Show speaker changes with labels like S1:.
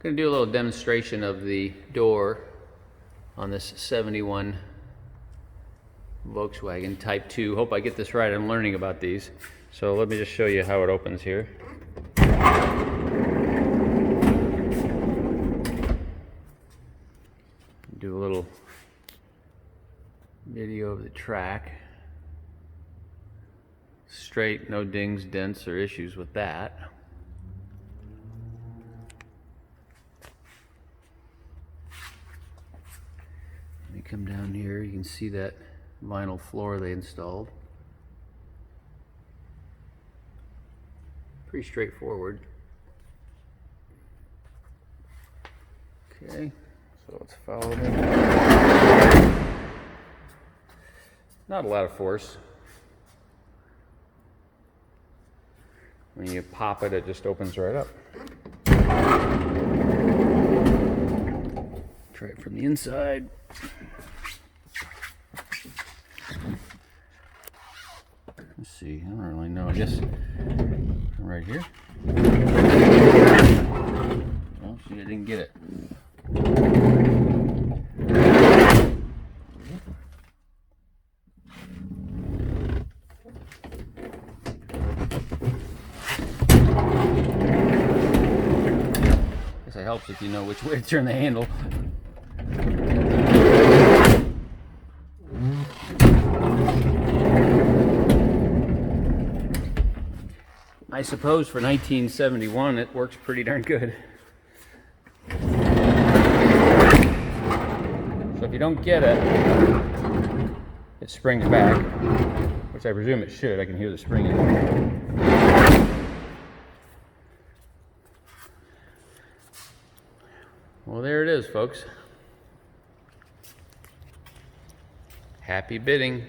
S1: going to do a little demonstration of the door on this 71 Volkswagen Type 2. Hope I get this right. I'm learning about these. So let me just show you how it opens here. Do a little video of the track. Straight, no dings, dents, or issues with that. Let me come down here, you can see that vinyl floor they installed. Pretty straightforward. Okay, so let's follow me. Not a lot of force. When you pop it, it just opens right up. Try it from the inside. Let's see, I don't really know. I guess right here. Oh, see, I didn't get it. Guess it helps if you know which way to turn the handle. I suppose for 1971 it works pretty darn good. So if you don't get it, it springs back, which I presume it should. I can hear the spring in there. Well, there it is, folks. Happy bidding.